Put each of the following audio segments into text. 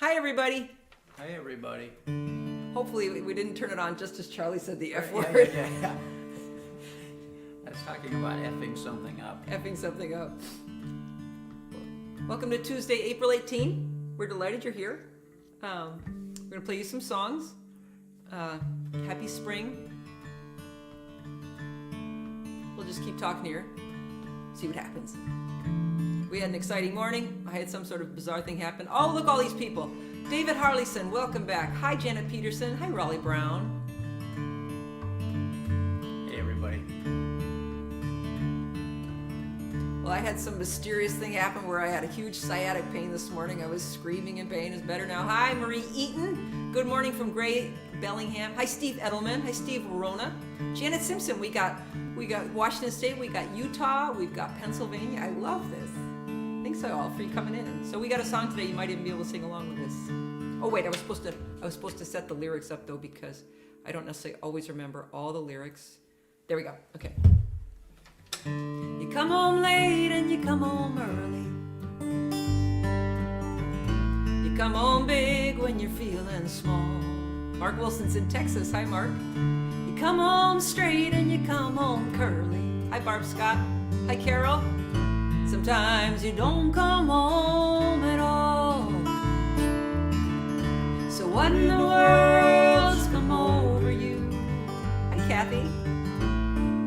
Hi, everybody. Hi, everybody. Hopefully, we didn't turn it on just as Charlie said the F Yeah, word. yeah. I was talking about effing something up. Effing something up. Welcome to Tuesday, April 18. We're delighted you're here. We're going to play you some songs. Happy spring. We'll just keep talking here. See what happens. We had an exciting morning. I had some sort of bizarre thing happen. Oh, look, all these people. David Harleyson, welcome back. Hi, Janet Peterson. Hi, Raleigh Brown. Hey, everybody. Well, I had some mysterious thing happen where I had a huge sciatic pain this morning. I was screaming in pain. It's better now. Hi, Marie Eaton. Good morning from Gray Bellingham. Hi, Steve Edelman. Hi, Steve Verona. Janet Simpson. We got Washington State. We got Utah. We've got Pennsylvania. I love this. Thanks all for you coming in. So we got a song today. You might even be able to sing along with this. Oh wait, I was supposed to set the lyrics up though because I don't necessarily always remember all the lyrics. There we go. Okay. You come home late and you come home early. You come home big when you're feeling small. Mark Wilson's in Texas. Hi, Mark. You come home straight and you come home curly. Hi, Barb Scott. Hi, Carol. Sometimes you don't come home at all. So what in the world's come over you? Hi, Kathy.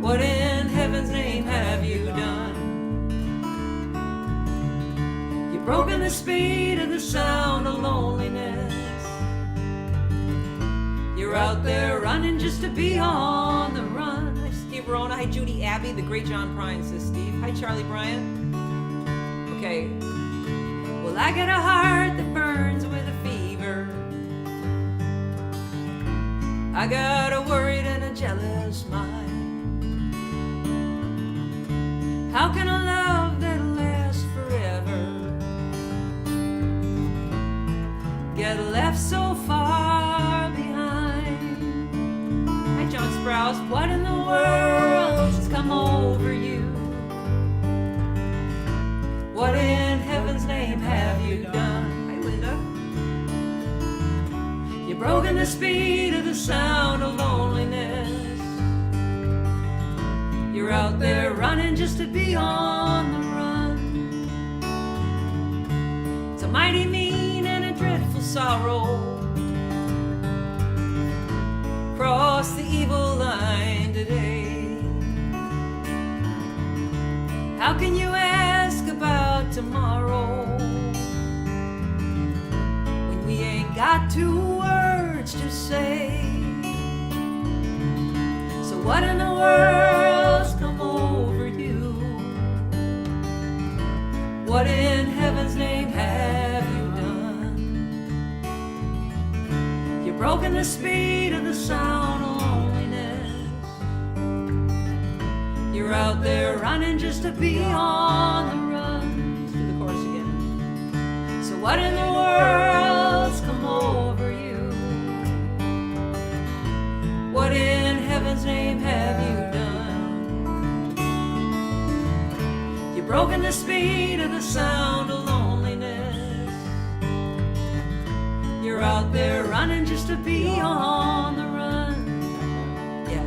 What in heaven's name have you done? You've broken the speed of the sound of loneliness. You're out there running just to be on the run. Hi, Steve Verona. Hi, Judy Abbey. The great John Prine, says Steve. Hi, Charlie Bryant. Okay. Well, I got a heart that burns with a fever. I got a worried and a jealous mind. How can a love that'll last forever get left so far behind? Hi, John Sprouse. What in the world has come over you? What in heaven's name have you done? Hi, Linda. You've broken the speed of the sound of loneliness. You're out there running just to be on the run. It's a mighty mean and a dreadful sorrow. Cross the evil line today. How can you ask about tomorrow when we ain't got 2 words to say? So what in the world's come over you? What in heaven's name have you done? You've broken the speed of the sound of loneliness. You're out there running just to be on the run. Let's do the chorus again. So what in the world's come over you? What in heaven's name have you done? You've broken the speed of the sound of loneliness. You're out there running just to be on the run. Yeah.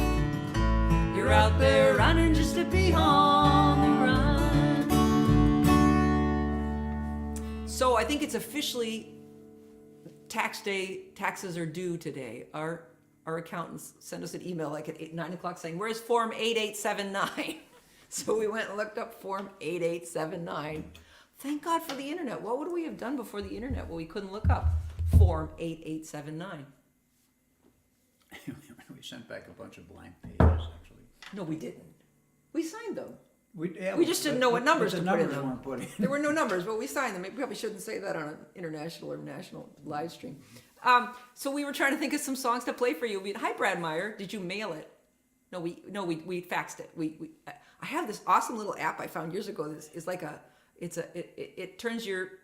You're out there running just to be on the run. So I think it's officially tax day. Taxes are due today. Our accountants sent us an email like at 9 o'clock saying, where's form 8879? So we went and looked up form 8879. Thank God for the internet. What would we have done before the internet? Well, we couldn't look up form 8879. We sent back a bunch of blank pages, actually. No, we didn't. We signed them. We just didn't know what numbers the to put in numbers them. weren't put in. There were no numbers, but we signed them. We probably shouldn't say that on an international or national live stream. So we were trying to think of some songs to play for you. Hi, Brad Meyer. Did you mail it? No, we faxed it. I have this awesome little app I found years ago. This is like it turns your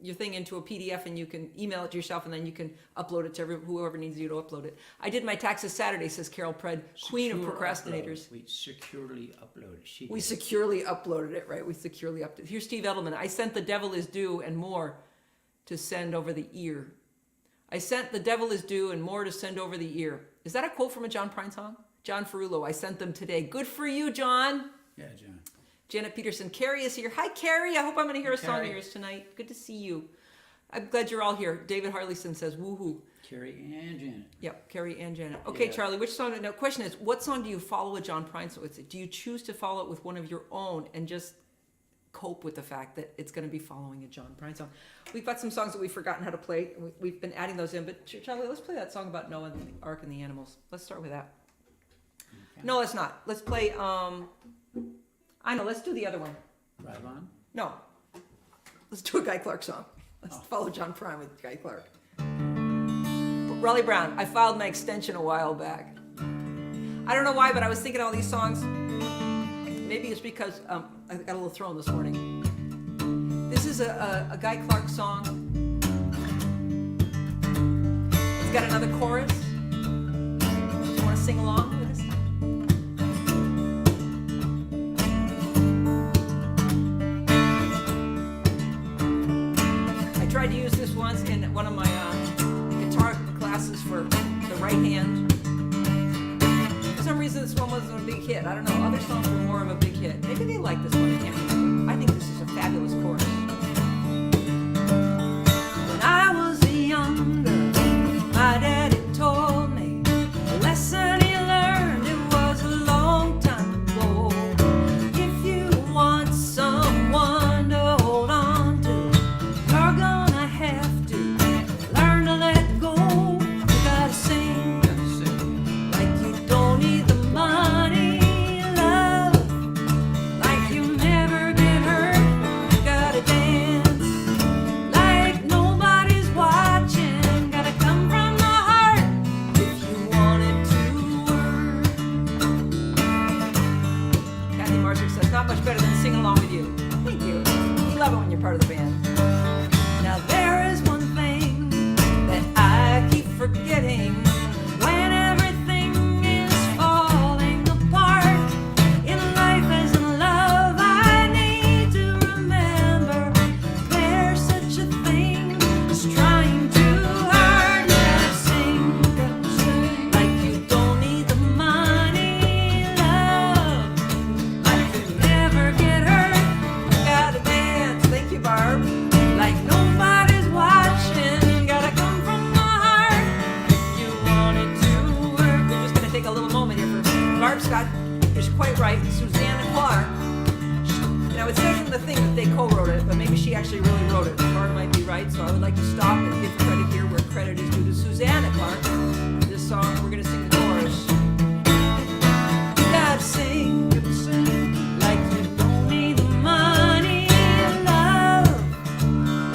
your thing into a PDF and you can email it to yourself and then you can upload it to whoever needs you to upload it. I did my taxes Saturday, says Carol Pred, queen of procrastinators. We securely uploaded. We securely uploaded it, right? We securely uploaded. Here's Steve Edelman. I sent The Devil Is Due and more. to send over the ear. I sent the devil is due and more to send over the ear. Is that a quote from a John Prine song? John Ferrulo, I sent them today. Good for you, John. Yeah, John. Janet Peterson, Carrie is here. Hi, Carrie. I hope I'm going to hear a song of Carrie. yours tonight. Good to see you. I'm glad you're all here. David Harleyson says, woohoo. Carrie and Janet. Yep, Carrie and Janet. Okay, Yeah. Charlie, which song? Now, question is, what song do you follow a John Prine song with? Do you choose to follow it with one of your own and just cope with the fact that it's going to be following a John Prine song? We've got some songs that we've forgotten how to play. We've been adding those in, but Charlie, let's play that song about Noah and the Ark and the animals. Let's start with that. Okay. No, let's not. Let's play, I know, let's do the other one. Drive on. No. Let's do a Guy Clark song. Let's follow John Prine with Guy Clark. Raleigh Brown, I filed my extension a while back. I don't know why, but I was thinking all these songs. Maybe it's because I got a little thrown this morning. This is a Guy Clark song. It's got another chorus. Do you want to sing along with us? I tried to use this once in one of my guitar classes for the right hand. For some reason, this one wasn't a big hit. I don't know. Other songs were more of a big hit. Maybe they like this one. I can't remember. I think this is a fabulous chorus. When I was younger, my daddy told me a lesson he learned. It was a long time ago. If you want someone to hold on to, you're gonna have to learn to let go. You gotta sing like you don't need the money, love like you never get hurt. You gotta dance like nobody's watching. Gotta come from the heart if you want it to work. Kathy Marshall says, not much better than singing along with you. Thank you. We love it when you're part of the band. Now there is one thing that I keep forgetting when everything is falling apart in life as in love. I need to remember there's such a thing as trying too hard. You gotta sing like you don't need the money, love like you never get hurt. You gotta dance. Thank you, Barb. Like nobody's watching. Gotta come from the heart if you want it to work. We're just gonna take a little moment here for Barb Scott is quite right. Susanna Clark. Now it says in the thing that they co-wrote it, but maybe she actually really wrote it. Barb might be right, so I would like to stop and give credit here where credit is due to Susanna Clark. This song, we're gonna sing the chorus. You gotta sing like you don't need the money, love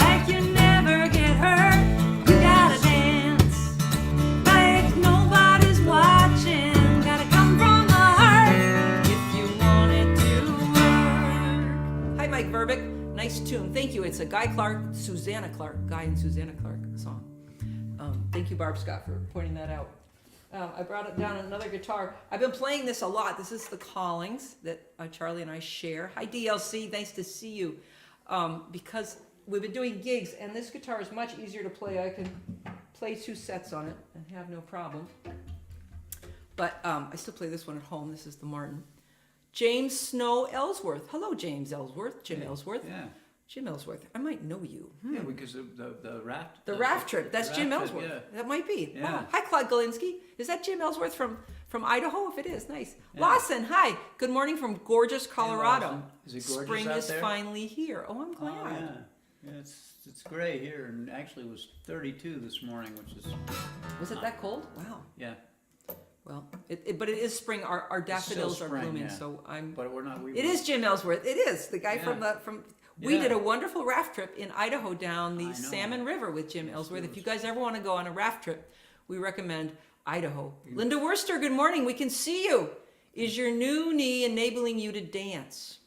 like you never get hurt. You gotta dance like nobody's watching. Gotta come from the heart if you want it to work. Hi, Mike Verbick. Nice tune. Thank you. It's a Guy Clark, Susanna Clark, Guy and Susanna Clark song. Thank you, Barb Scott, for pointing that out. I brought it down another guitar. I've been playing this a lot. This is the Callings that Charlie and I share. Hi, DLC. Nice to see you. Because we've been doing gigs, and this guitar is much easier to play. I can play 2 sets on it and have no problem. But I still play this one at home. This is the Martin. James Snow Ellsworth. Hello, James Ellsworth. Jim Ellsworth. Yeah. Jim Ellsworth. I might know you. Yeah, because of the raft. The raft trip. That's the Jim raft trip, Ellsworth. yeah. That might be. Yeah. Oh, hi, Claude Galinsky. Is that Jim Ellsworth from Idaho? If it is, nice. Yeah. Lawson, hi. Good morning from gorgeous Colorado. Lawson. Is it gorgeous Spring out is there? finally here. Oh, I'm glad. Oh, yeah. Yeah, it's gray here, and actually it was 32 this morning, which is Was it that cold? Wow. yeah. Well, but it is spring. Our daffodils still are spring, blooming, yeah. so I'm. But we're not. It is Jim Ellsworth. It is the guy Yeah. from. We Yeah. did a wonderful raft trip in Idaho down I the know. Salmon River with Jim Ellsworth. it If you was- guys ever want to go on a raft trip, we recommend Idaho. Linda Worcester, good morning. We can see you. Is your new knee enabling you to dance?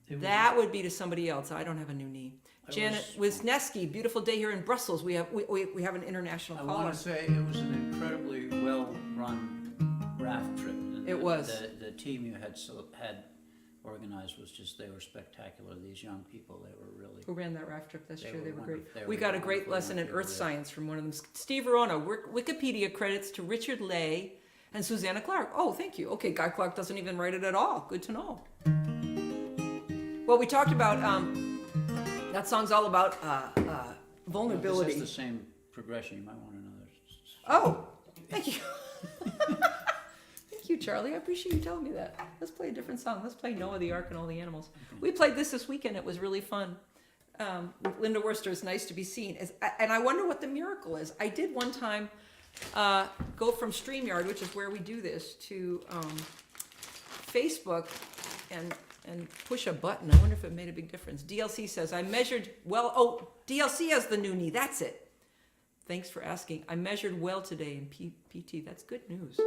It was- That would be to somebody else. I don't have a new knee. I Janet Wisniewski, beautiful day here in Brussels. We have an international I caller. want to say it was an incredibly well-run raft trip. And It was. The team you had organized was just, they were spectacular. These young people, they were really. Who ran that raft trip? That's They true. were They were great. wonderful. They We were got a great wonderful lesson in young earth people, science from one of them. Steve Verona, Wikipedia credits to Richard Lay and Susanna Clark. Oh, thank you. Okay, Guy Clark doesn't even write it at all. Good to know. Well, we talked about that song's all about vulnerability. This has the same progression. You might want another. Oh, thank you. Thank you, Charlie. I appreciate you telling me that. Let's play a different song. Let's play Noah the Ark and All the Animals. We played this weekend. It was really fun. With Linda Worcester, it's nice to be seen. And I wonder what the miracle is. I did one time go from StreamYard, which is where we do this, to Facebook and push a button. I wonder if it made a big difference. DLC says, I measured well. Oh, DLC has the new knee. That's it. Thanks for asking. I measured well today in PT. That's good news.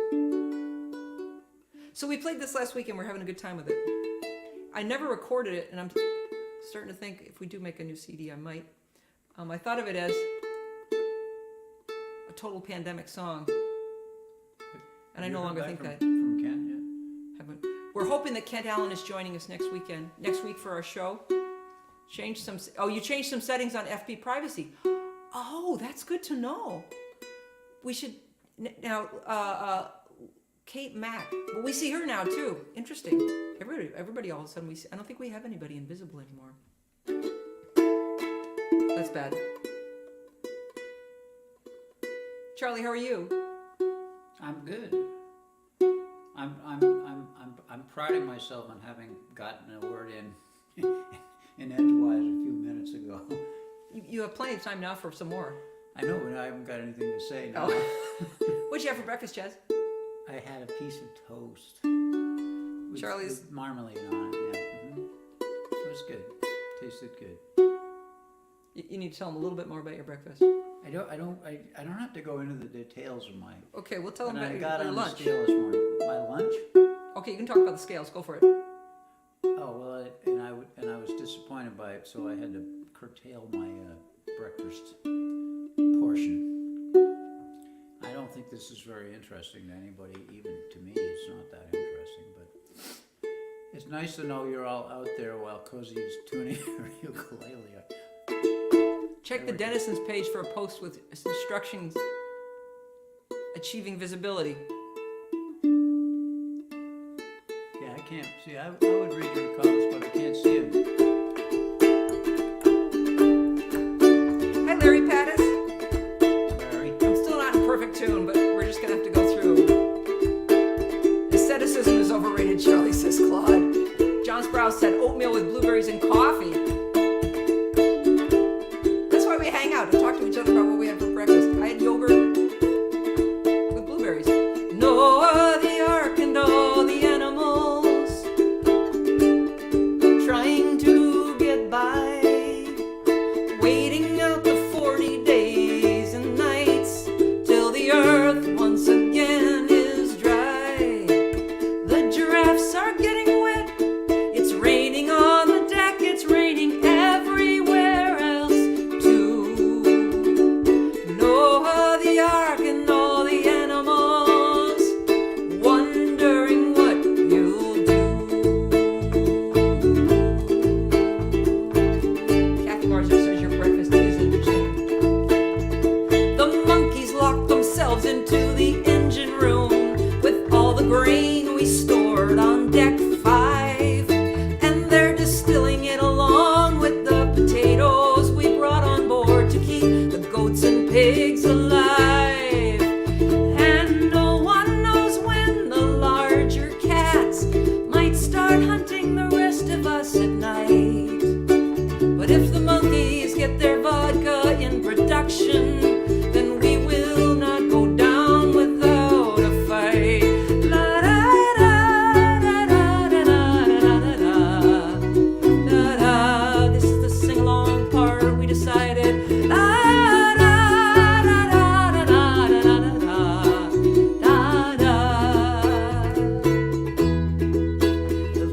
So we played this last week and we're having a good time with it. I never recorded it, and I'm starting to think if we do make a new CD, I might. I thought of it as a total pandemic song, and I no longer think that. From Kent, yeah. Haven't. We're hoping that Kent Allen is joining us next week for our show. You changed some settings on FB privacy. Oh, that's good to know. We should now. Kate Mack, but we see her now too. Interesting. Everybody all of a sudden we see. I don't think we have anybody invisible anymore. That's bad. Charlie, how are you? I'm good. I'm priding myself on having gotten a word in edgewise a few minutes ago. You have plenty of time now for some more. I know, but I haven't got anything to say now. Oh. What'd you have for breakfast, Chaz? I had a piece of toast. Charlie's with marmalade on it. Yeah. It was good. Tasted good. You need to tell them a little bit more about your breakfast. I don't have to go into the details of my. Okay, we'll tell them When about I got your on lunch. the scale this morning. My lunch? Okay, you can talk about the scales. Go for it. Oh well, I was disappointed by it, so I had to curtail my breakfast portion. I don't think this is very interesting to anybody. Even to me, it's not that interesting. But it's nice to know you're all out there while Cozy's tuning her ukulele. Check the Dennison's page for a post with instructions achieving visibility. Yeah, I can't see. I would read your comments, but I can't see them. Hi, Larry Pattis. Larry. I'm still not in perfect tune, but we're just gonna have to go through. Asceticism is overrated, Charlie, says Claude. John Sprouse said oatmeal with blueberries and coffee. That's why we hang out and talk to each other about what we had for breakfast. I had yogurt with blueberries. Noah the Ark and all the animals trying to get by, waiting out the 40 days and nights till the earth once again is dry. The giraffes are getting wet. It's raining on the deck. It's raining everywhere else too. Noah the Ark and all the animals wondering what you'll do. Kathy Marzer says your breakfast is interesting. The monkeys locked themselves into the engine room with all the grain we stored on deck 5, and they're distilling it along with the potatoes we brought on board to keep the goats and pigs alive. And no one knows when the larger cats might start hunting the rest of us at night. But if the monkeys get their vodka in production, then we will not go down without a fight. La da da da da da da da da da. This is the sing-along part. We decided. La da da da da da da da da.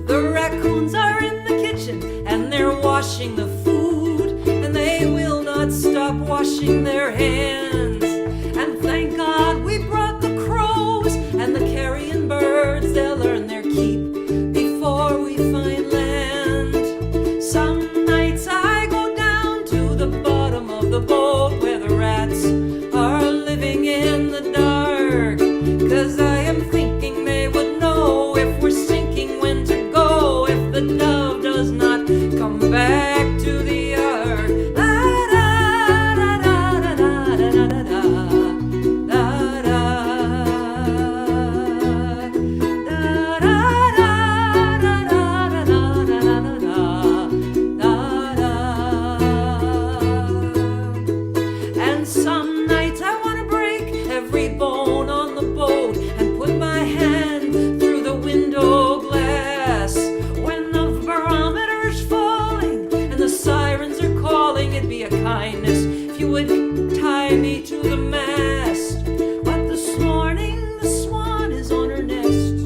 The raccoons are in the kitchen and they're washing the food, and they will not stop washing their hands. And thank God we brought the crows and the carrion birds. They'll earn their keep before we find nights are living in the dark. 'Cause I am thinking they would know if we're sinking, when to go, if the dove does not come back to the ark. La da da da da da da da da da da and some nights I want to break every bone on the boat and put my hand through the window glass. When the barometer's falling and the sirens are calling, it'd be a kindness if you would tie me to the mast. But this morning the swan is on her nest,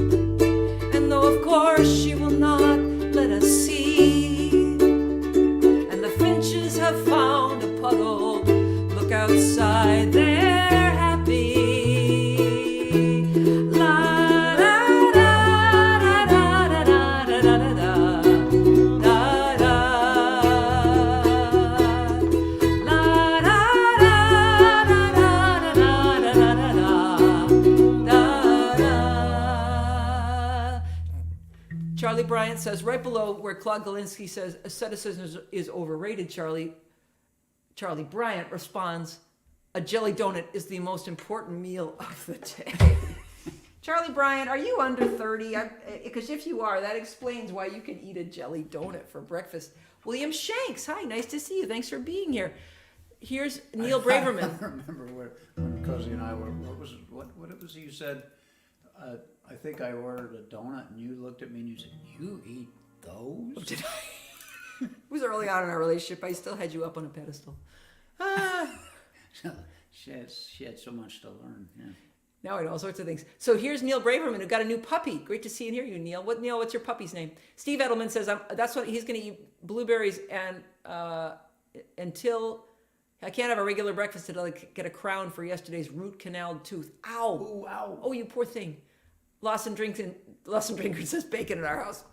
and though of course she will not let us see, and the finches have found a puddle, look outside, they're happy. La da da da da da da da da da da da. La da da da da da da da da da. Charlie Bryant says, right below where Claude Galinsky says asceticism is overrated, Charlie Bryant responds, a jelly donut is the most important meal of the day. Charlie Bryant, are you under 30? Because if you are, that explains why you can eat a jelly donut for breakfast. William Shanks, hi, nice to see you. Thanks for being here. Here's Neil Braverman. I remember when Cozy and I were, what was it you said? I think I ordered a donut and you looked at me and you said, you eat those? Did I? It was early on in our relationship. I still had you up on a pedestal. She had so much to learn. Yeah. Now I know all sorts of things. So here's Neil Braverman, who got a new puppy. Great to see and hear you, Neil. Neil, what's your puppy's name? Steve Edelman says that's what he's going to eat blueberries and until I can't have a regular breakfast until I get a crown for yesterday's root canal tooth. Ow! Ooh, ow! Oh, you poor thing. Lawson Drinker says bacon in our house.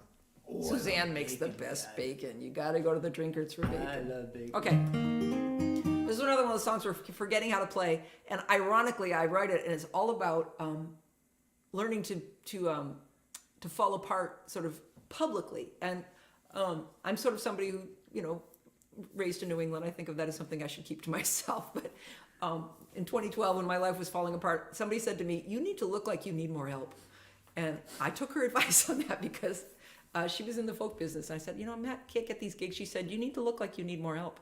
Oh, Suzanne makes the best bacon. You got to go to the Drinkers for bacon. I love bacon. Okay. This is another one of those songs we're forgetting how to play, and ironically, I write it, and it's all about learning to fall apart sort of publicly. And I'm sort of somebody who, raised in New England. I think of that as something I should keep to myself. But in 2012, when my life was falling apart, somebody said to me, "You need to look like you need more help." And I took her advice on that because she was in the folk business. I said, Matt can't get these gigs. She said, you need to look like you need more help.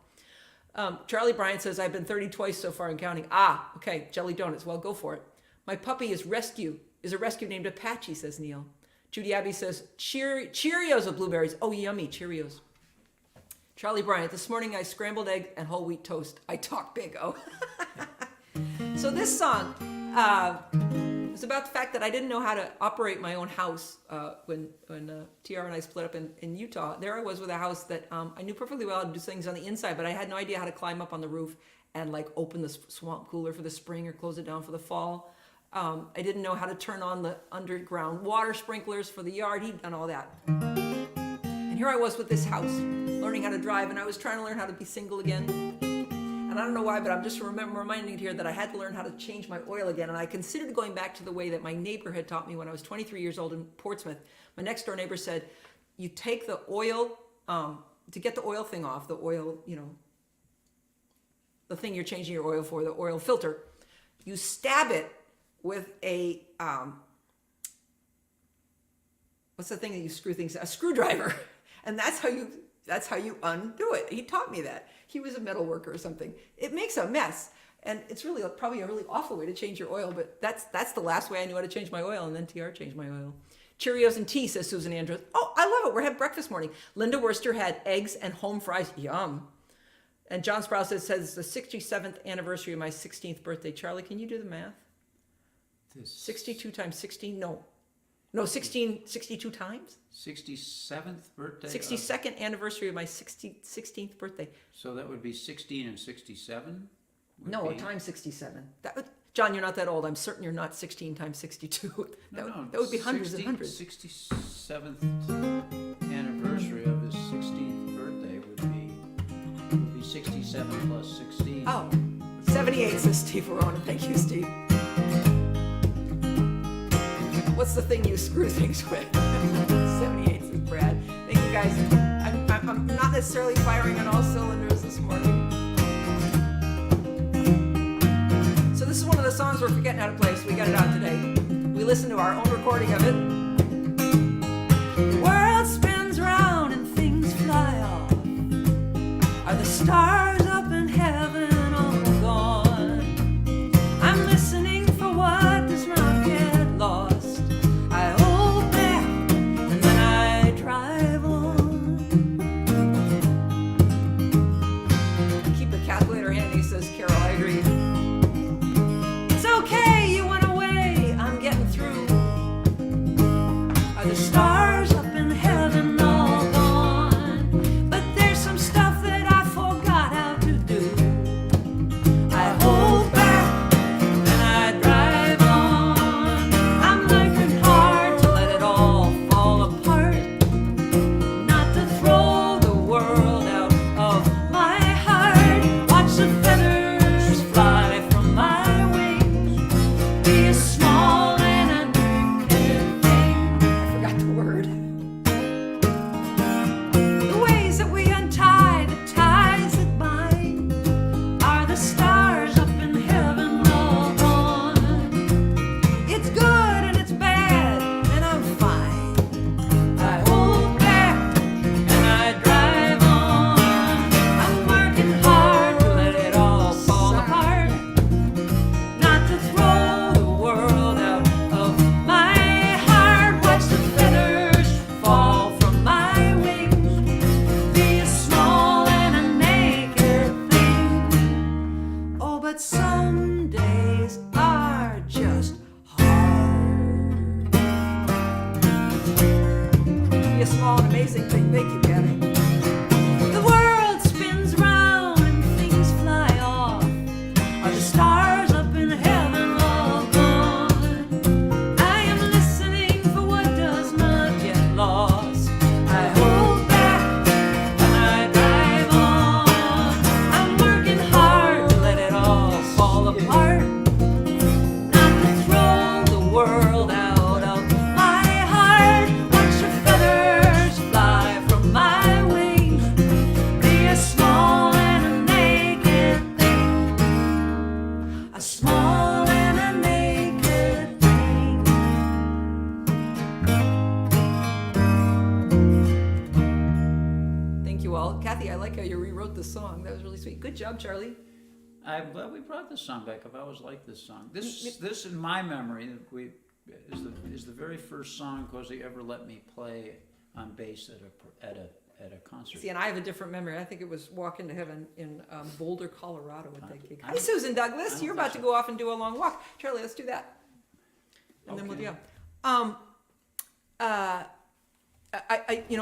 Charlie Bryant says, I've been 30 twice so far and counting. Ah, okay, jelly donuts. Well, go for it. My puppy is a rescue named Apache, says Neil. Judy Abbey says, Cheerios with blueberries. Oh, yummy, Cheerios. Charlie Bryant, this morning I scrambled egg and whole wheat toast. I talk big. Oh. So this song was about the fact that I didn't know how to operate my own house when TR and I split up in Utah. There I was with a house that I knew perfectly well how to do things on the inside, but I had no idea how to climb up on the roof and like open the swamp cooler for the spring or close it down for the fall. I didn't know how to turn on the underground water sprinklers for the yard. He'd done all that. And here I was with this house, learning how to drive, and I was trying to learn how to be single again. And I don't know why, but I'm just reminding here that I had to learn how to change my oil again. And I considered going back to the way that my neighbor had taught me when I was 23 years old in Portsmouth. My next door neighbor said, you take the oil, to get the oil thing off, the oil, the thing you're changing your oil for, the oil filter, you stab it with a, what's the thing that you screw things, a screwdriver. And that's how you undo it. He taught me that. He was a metal worker or something. It makes a mess. And it's really probably a really awful way to change your oil, but that's the last way I knew how to change my oil, and then TR changed my oil. Cheerios and tea, says Susan Andrews. Oh, I love it. We're having breakfast morning. Linda Worcester had eggs and home fries. Yum. And John Sprouse says it's the 67th anniversary of my 16th birthday. Charlie, can you do the math? 62 times 16? No, 62 times? 67th birthday? 62nd anniversary of my 16th birthday. So that would be 16 and 67? No, times 67. John, you're not that old. I'm certain you're not 16 times 62. That would be hundreds and hundreds. 67th anniversary of his 16th birthday would be 67 plus 16. Oh, 78, says Steve Verona. Thank you, Steve. What's the thing you screw things with? 78, says Brad. Thank you, guys. I'm not necessarily firing on all cylinders this morning. So this is one of the songs we're forgetting how to play, so we got it out today. We listened to our own recording of it. The world spins round and things fly off. Are the stars up in heaven all gone? I'm listening for what does not get lost. I hold back and then I drive on. Keep a calculator handy, says Carol. I agree. It's okay, you went away. I'm getting through. Are the stars up in heaven all gone? But there's some stuff that I forgot how to do. I hold back and I drive on. I'm working hard to let it all fall apart. Not to throw the world out of my heart. Watch the feathers fly from my wings. Be a small and unwicked thing. I forgot the word. The ways that we untie the ties that bind. Are the stars up in heaven all gone? It's good and it's bad and I'm fine. I hold back and I drive on. I'm working hard to let it all fall apart. Not to throw the world out of my heart. Watch the feathers fall from my wings. Be a small and a naked thing. Oh, but some days are just hard. Be a small and amazing thing. Thank you, Kathy. The world spins round and things fly off. Are the stars up in heaven all gone? I am listening for what does not get lost. I hold back and I drive on. I'm working hard to let it all fall apart. Not to throw the world out of my heart. Watch the feathers fly from my wings. Be a small and a naked thing. A small and a naked thing. Thank you all. Kathy, I like how you rewrote the song. That was really sweet. Good job, Charlie. I'm glad we brought this song back. I've always liked this song. This in my memory is the very first song Cozy ever let me play on bass at a concert. See, and I have a different memory. I think it was Walk into Heaven in Boulder, Colorado at that gig. I Hi, don't- Susan I Douglas. don't You're think about to so. go off and do a long walk. Charlie, let's do that. And then we'll Okay. go.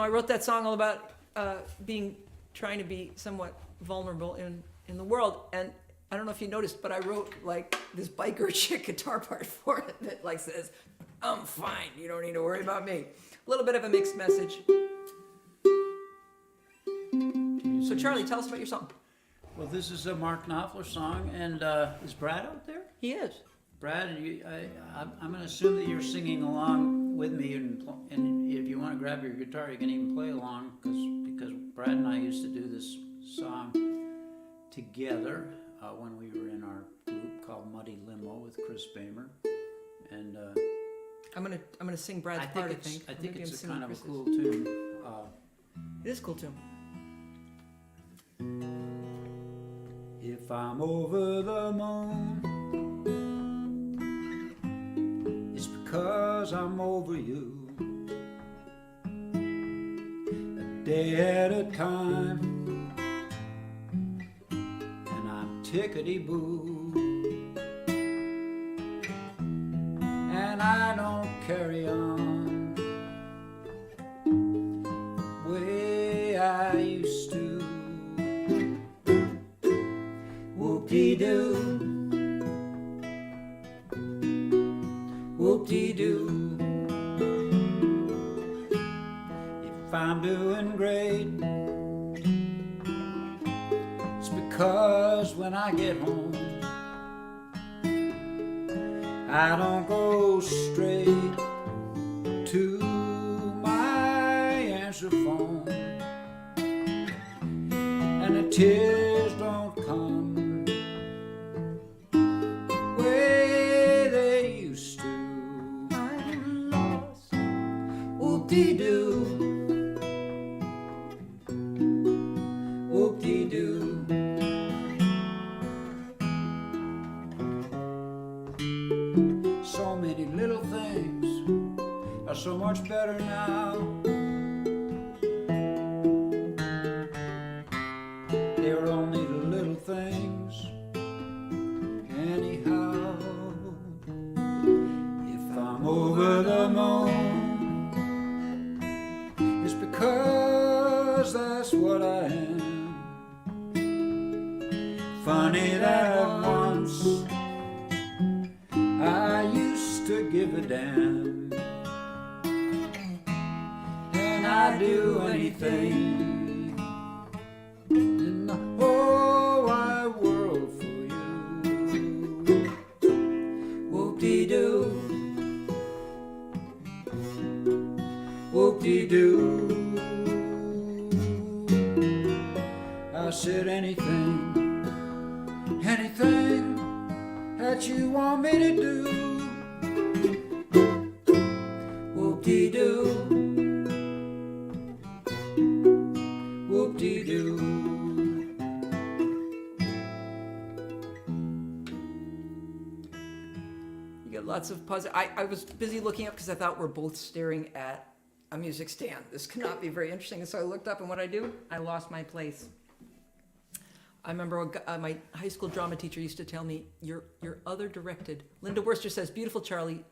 I wrote that song all about trying to be somewhat vulnerable in the world. And I don't know if you noticed, but I wrote like this biker chick guitar part for it that like says, "I'm fine. You don't need to worry about me." A little bit of a mixed message. So Charlie, tell us about your song. Well, this is a Mark Knopfler song, and is Brad out there? He is. Brad, I'm going to assume that you're singing along with me, and if you want to grab your guitar, you can even play along, because Brad and I used to do this song together when we were in our group called Muddy Limo with Chris Bamer, and I'm gonna sing Brad's part. I think. I think Maybe it's I'm a singing kind of a Chris's. cool tune. It is cool too. If I'm over the moon, it's because I'm over you. A day at a time, and I'm tickety-boo. And I don't carry on the way I used to. Whoop-dee-doo, whoop-dee-doo. If I'm doing great, it's because when I get home, I don't go straight to my answer phone, and the tears don't come way they used to. I'm lost, whoop-dee-doo, whoop-dee-doo. So many little things are so much better now. They were only the little things anyhow. If I'm over the moon, it's because that's what I am. Funny that once I used to give a damn, and I'd do anything in the whole wide world for you. Whoop-dee-doo, whoop-dee-doo. I said anything, anything that you want me to do. Whoop-dee-doo, whoop-dee-doo. You get lots of puzzle. I was busy looking up because I thought we're both staring at a music stand. This cannot be very interesting. And so I looked up, and what I do? I lost my place. I remember my high school drama teacher used to tell me, you're other directed. Linda Worcester says, beautiful Charlie.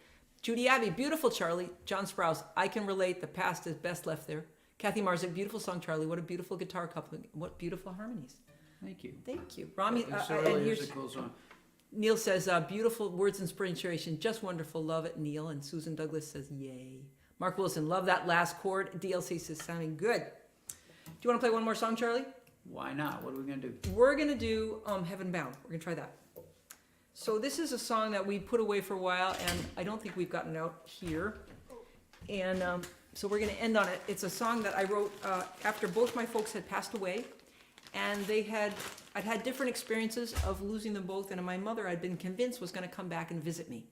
Judy Abbey, beautiful Charlie. John Sprouse, I can relate. The past is best left there. Kathy Marzik, beautiful song, Charlie. What a beautiful guitar coupling. What beautiful harmonies. Thank you. Thank you. Rami, And here's a cool song. Neil says, beautiful words, inspiration, just wonderful. Love it, Neil. And Susan Douglas says, yay. Mark Wilson, love that last chord. DLC says, sounding good. Do you want to play one more song, Charlie? Why not? What are we going to do? We're going to do Heaven Bound. We're going to try that. So this is a song that we put away for a while, and I don't think we've gotten out here. And so we're going to end on it. It's a song that I wrote after both my folks had passed away, and I'd had different experiences of losing them both, and my mother, I'd been convinced, was going to come back and visit me.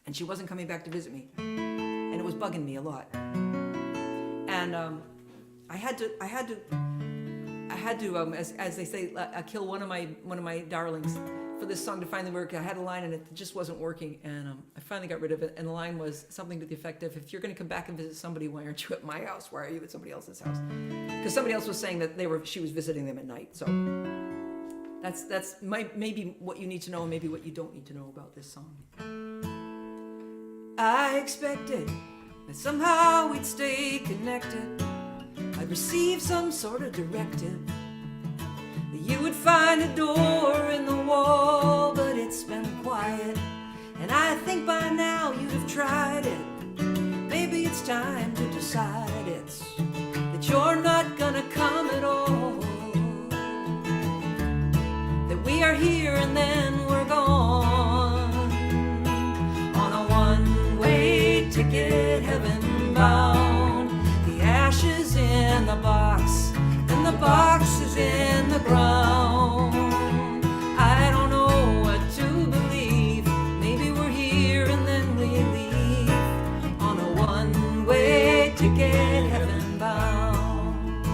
And she wasn't coming back to visit me. And it was bugging me a lot. And I had to, as they say, kill one of my darlings for this song to finally work. I had a line and it just wasn't working, and I finally got rid of it. And the line was something to the effect of, "If you're going to come back and visit somebody, why aren't you at my house? Why are you at somebody else's house?" Because somebody else was saying that she was visiting them at night. So that's maybe what you need to know, and maybe what you don't need to know about this song. I expected that somehow we'd stay connected. I'd receive some sort of directive that you would find a door in the wall, but it's been quiet, and I think by now you'd have tried it. Maybe it's time to decide it's that you're not gonna come at all, that we are here and then we're gone on a one-way ticket, heaven bound. The ashes in the box, and the box is in the ground. I don't know what to believe. Maybe we're here and then we leave on a one-way ticket, heaven bound.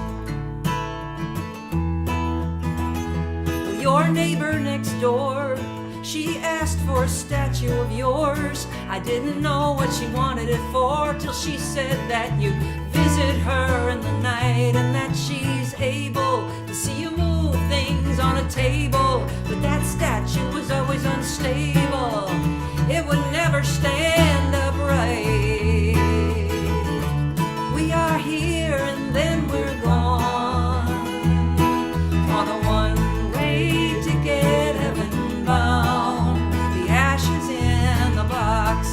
Well, your neighbor next door, she asked for a statue of yours. I didn't know what she wanted it for, till she said that you visit her in the night, and that she's able to see you move things on a table. But that statue was always unstable. It would never stand upright. We are here and then we're gone on a one-way ticket, heaven bound. The ashes in the box,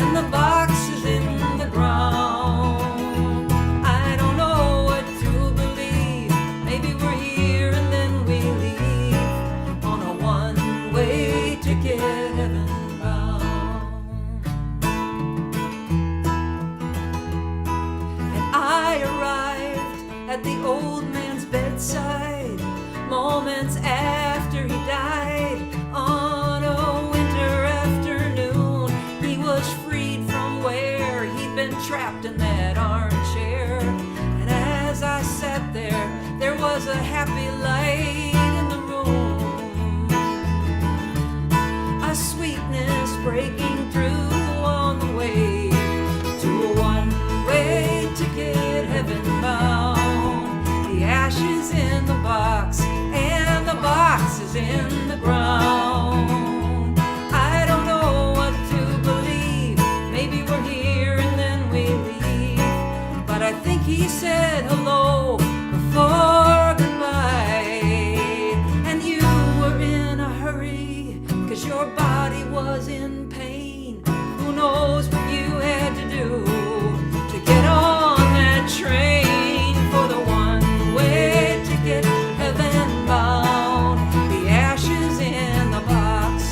and the box is in the ground. I don't know what to believe. Maybe we're here and then we leave on a one-way ticket, heaven bound. was a happy light in the room, a sweetness breaking through on the way to a one-way ticket, heaven bound. The ashes in the box, and the box is in the ground. I don't know what to believe. Maybe we're here and then we leave. But I think he said hello before goodbye. And you were in a hurry, 'cause your body was in pain. Who knows what you had to do to get on that train for the one-way ticket, heaven bound. The ashes in the box,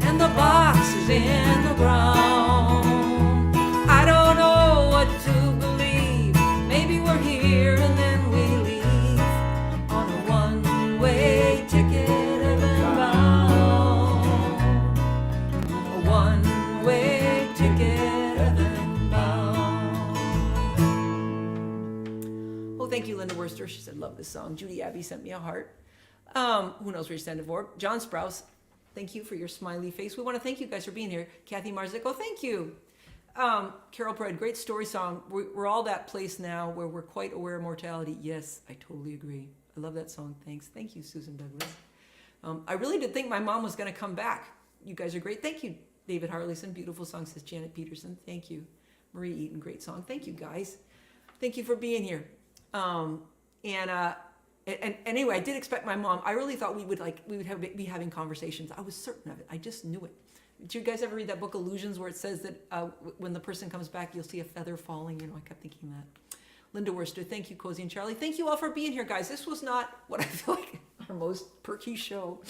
and the box is in the ground. I don't know what to believe. Maybe we're here and then we leave on a one-way ticket, heaven bound. A one-way ticket, heaven bound. Oh, thank you, Linda Worcester. She said, love this song. Judy Abbey sent me a heart. Who knows where you send it for? John Sprouse, thank you for your smiley face. We want to thank you guys for being here. Kathy Marzik, oh, thank you. Carol Pred, great story song. We're all that place now where we're quite aware of mortality. Yes, I totally agree. I love that song. Thanks. Thank you, Susan Douglas. I really did think my mom was going to come back. You guys are great. Thank you, David Harleyson. Beautiful song, says Janet Peterson. Thank you. Marie Eaton, great song. Thank you, guys. Thank you for being here. And anyway, I did expect my mom. I really thought we would be having conversations. I was certain of it. I just knew it. Did you guys ever read that book Illusions, where it says that when the person comes back, you'll see a feather falling? You know, I kept thinking that. Linda Worcester, thank you, Cozy and Charlie. Thank you all for being here, guys. This was not what I feel like our most perky show.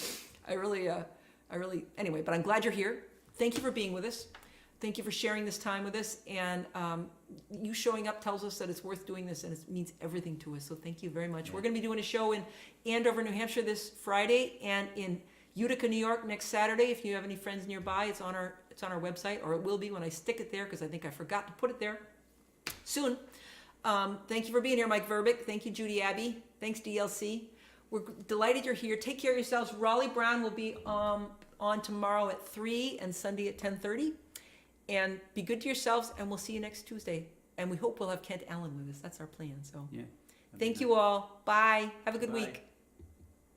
Anyway, but I'm glad you're here. Thank you for being with us. Thank you for sharing this time with us. And you showing up tells us that it's worth doing this, and it means everything to us. So thank you very much. Yeah. We're going to be doing a show in Andover, New Hampshire this Friday, and in Utica, New York next Saturday. If you have any friends nearby, it's on our website, or it will be when I stick it there, because I think I forgot to put it there soon. Thank you for being here, Mike Verbick. Thank you, Judy Abbey. Thanks, DLC. We're delighted you're here. Take care of yourselves. Raleigh Brown will be on tomorrow at 3 and Sunday at 10:30. And be good to yourselves, and we'll see you next Tuesday. And we hope we'll have Kent Allen with us. That's our plan. So, yeah. Thank you all. Bye. Have a good week.